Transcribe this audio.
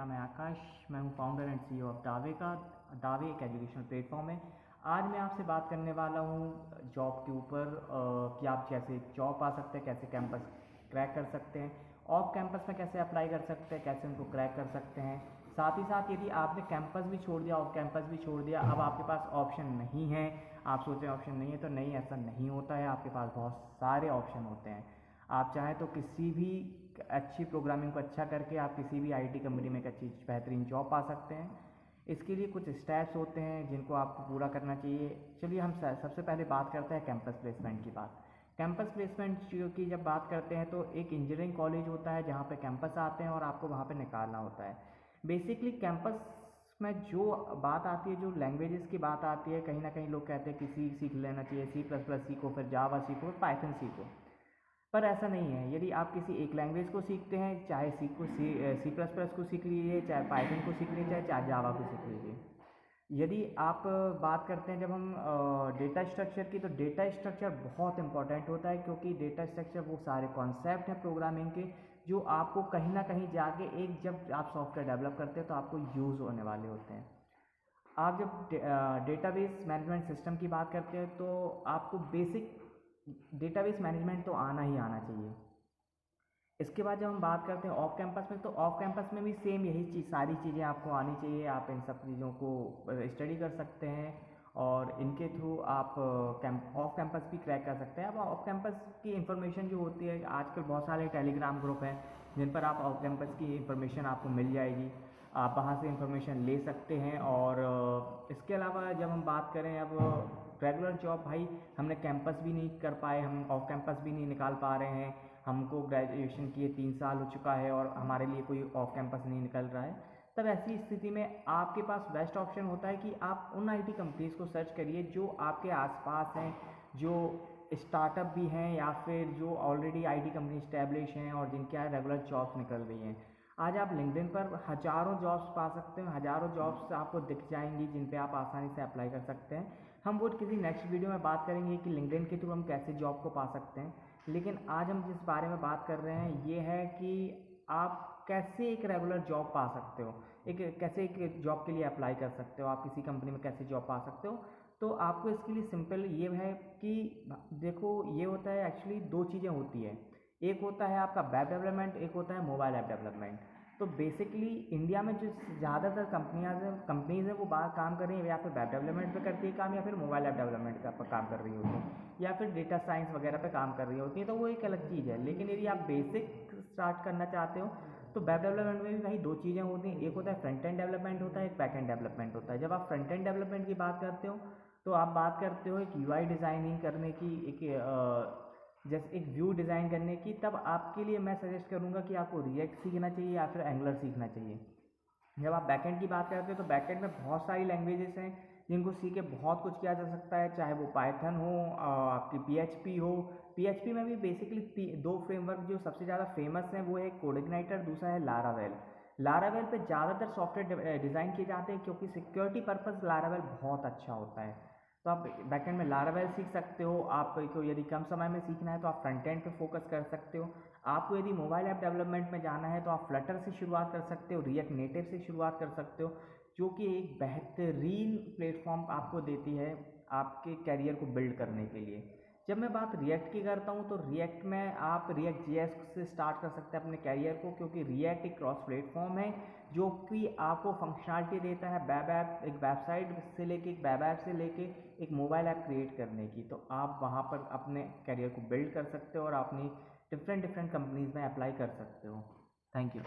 नाम है आकाश, मैं हूं फाउंडर एंड सीईओ ऑफ दावे का। दावे एक एजुकेशनल प्लेटफॉर्म है। आज मैं आपसे बात करने वाला हूं जॉब के ऊपर कि आप कैसे जॉब पा सकते हैं, कैसे कैंपस क्रैक कर सकते हैं, ऑफ कैंपस में कैसे अप्लाई कर सकते हैं, कैसे उनको क्रैक कर सकते हैं। साथ ही साथ यदि आपने कैंपस भी छोड़ दिया, ऑफ कैंपस भी छोड़ दिया, अब आपके पास ऑप्शन नहीं है, आप सोचें ऑप्शन नहीं है, तो नहीं, ऐसा नहीं होता है। आपके पास बहुत सारे ऑप्शन होते हैं। आप चाहें तो किसी भी अच्छी प्रोग्रामिंग को अच्छा करके आप किसी भी आईटी कंपनी में एक अच्छी बेहतरीन जॉब पा सकते हैं। इसके लिए कुछ स्टेप्स होते हैं जिनको आपको पूरा करना चाहिए। चलिए हम सबसे पहले बात करते हैं कैंपस प्लेसमेंट की बात। कैंपस प्लेसमेंट की जब बात करते हैं तो एक इंजीनियरिंग कॉलेज होता है जहाँ पे कैंपस आते हैं और आपको वहाँ पे निकालना होता है। बेसिकली कैंपस में जो बात आती है, जो लैंग्वेजेस की बात आती है, कहीं ना कहीं लोग कहते हैं कि सी सीख लेना चाहिए, C++ सीखो, फिर जावा सीखो, पाइथन सीखो। पर ऐसा नहीं है। यदि आप किसी एक लैंग्वेज को सीखते हैं, चाहे C++ को सीख लीजिए, चाहे पाइथन को सीख लीजिए, चाहे जावा को सीख लीजिए। यदि आप बात करते हैं जब हम डेटा स्ट्रक्चर की, तो डेटा स्ट्रक्चर बहुत इंपॉर्टेंट होता है, क्योंकि डेटा स्ट्रक्चर वो सारे कॉन्सेप्ट हैं प्रोग्रामिंग के जो आपको कहीं ना कहीं जाके एक जब आप सॉफ्टवेयर डेवलप करते हैं तो आपको यूज़ होने वाले होते हैं। आप जब डेटाबेस मैनेजमेंट सिस्टम की बात करते हैं तो आपको बेसिक डेटाबेस मैनेजमेंट तो आना ही आना चाहिए। इसके बाद जब हम बात करते हैं ऑफ कैंपस में, तो ऑफ कैंपस में भी सेम यही चीज़, सारी चीज़ें आपको आनी चाहिए। आप इन सब चीज़ों को स्टडी कर सकते हैं और इनके थ्रू आप ऑफ कैंपस भी क्रैक कर सकते हैं। अब ऑफ कैंपस की इंफॉर्मेशन जो होती है, आजकल बहुत सारे टेलीग्राम ग्रुप हैं जिन पर आप ऑफ कैंपस की इंफॉर्मेशन आपको मिल जाएगी। आप वहाँ से इंफॉर्मेशन ले सकते हैं। और इसके अलावा जब हम बात करें अब रेगुलर जॉब, भाई हमने कैंपस भी नहीं कर पाए, हम ऑफ कैंपस भी नहीं निकाल पा रहे हैं, हमको ग्रेजुएशन किए 3 साल हो चुका है और हमारे लिए कोई ऑफ कैंपस नहीं निकल रहा है, तब ऐसी स्थिति में आपके पास बेस्ट ऑप्शन होता है कि आप उन आईटी कंपनीज़ को सर्च करिए जो आपके आसपास हैं, जो स्टार्टअप भी हैं या फिर जो ऑलरेडी आईटी कंपनी स्टैब्लिश हैं और जिनके यहाँ रेगुलर जॉब्स निकल रही हैं। आज आप लिंक्डइन पर हज़ारों जॉब्स पा सकते हैं, हज़ारों जॉब्स आपको दिख जाएंगी जिन पे आप आसानी से अप्लाई कर सकते हैं। हम वो किसी नेक्स्ट वीडियो में बात करेंगे कि लिंक्डइन के थ्रू हम कैसे जॉब को पा सकते हैं। लेकिन आज हम जिस बारे में बात कर रहे हैं ये है कि आप कैसे एक रेगुलर जॉब पा सकते हो, कैसे एक जॉब के लिए अप्लाई कर सकते हो, आप किसी कंपनी में कैसे जॉब पा सकते हो। तो आपको इसके लिए सिंपल ये है कि देखो, ये होता है एक्चुअली दो चीज़ें होती है। एक होता है आपका वेब डेवलपमेंट, एक होता है मोबाइल ऐप डेवलपमेंट। तो बेसिकली इंडिया में जो ज़्यादातर कंपनीज हैं वो बाहर काम कर रही हैं, या फिर वेब डेवलपमेंट पे करती है काम, या फिर मोबाइल ऐप डेवलपमेंट का काम कर रही होती है, या फिर डेटा साइंस वगैरह पे काम कर रही होती है। तो वो एक अलग चीज़ है। लेकिन यदि आप बेसिक स्टार्ट करना चाहते हो तो वेब डेवलपमेंट में भी भाई दो चीज़ें होती हैं। एक होता है फ्रंट एंड डेवलपमेंट होता है, एक बैक एंड डेवलपमेंट होता है। जब आप फ्रंट एंड डेवलपमेंट की बात करते हो तो आप बात करते हो एक यूआई डिज़ाइनिंग करने की, जैसे एक व्यू डिज़ाइन करने की। तब आपके लिए मैं सजेस्ट करूँगा कि आपको रिएक्ट सीखना चाहिए या फिर एंगुलर सीखना चाहिए। जब आप बैकएंड की बात करते हो तो बैकएंड में बहुत सारी लैंग्वेजेस हैं जिनको सीख के बहुत कुछ किया जा सकता है, चाहे वो पाइथन हो, आपकी पीएचपी हो। पीएचपी में भी बेसिकली दो फ्रेमवर्क जो सबसे ज़्यादा फेमस हैं, वो है कोडिग्नाइटर, दूसरा है लारावेल। लारावेल पे ज़्यादातर सॉफ्टवेयर डिज़ाइन किए जाते हैं क्योंकि सिक्योरिटी पर्पस लारावेल बहुत अच्छा होता है। तो आप बैकएंड में लारावेल सीख सकते हो। आपको यदि कम समय में सीखना है तो आप फ्रंट एंड पे फोकस कर सकते हो। आपको यदि मोबाइल ऐप डेवलपमेंट में जाना है तो आप फ्लटर से शुरुआत कर सकते हो, रिएक्ट नेटिव से शुरुआत कर सकते हो, जो कि एक बेहतरीन प्लेटफॉर्म आपको देती है आपके कैरियर को बिल्ड करने के लिए। जब मैं बात रिएक्ट की करता हूँ तो रिएक्ट में आप रिएक्ट जेएस से स्टार्ट कर सकते हैं अपने कैरियर को, क्योंकि रिएक्ट एक क्रॉस प्लेटफॉर्म है जो कि आपको फंक्शनलिटी देता है वेब ऐप, एक वेबसाइट से लेके, एक वेब ऐप से लेके एक मोबाइल ऐप क्रिएट करने की। तो आप वहाँ पर अपने कैरियर को बिल्ड कर सकते हो और अपनी डिफरेंट कंपनीज में अप्लाई कर सकते हो। Thank you.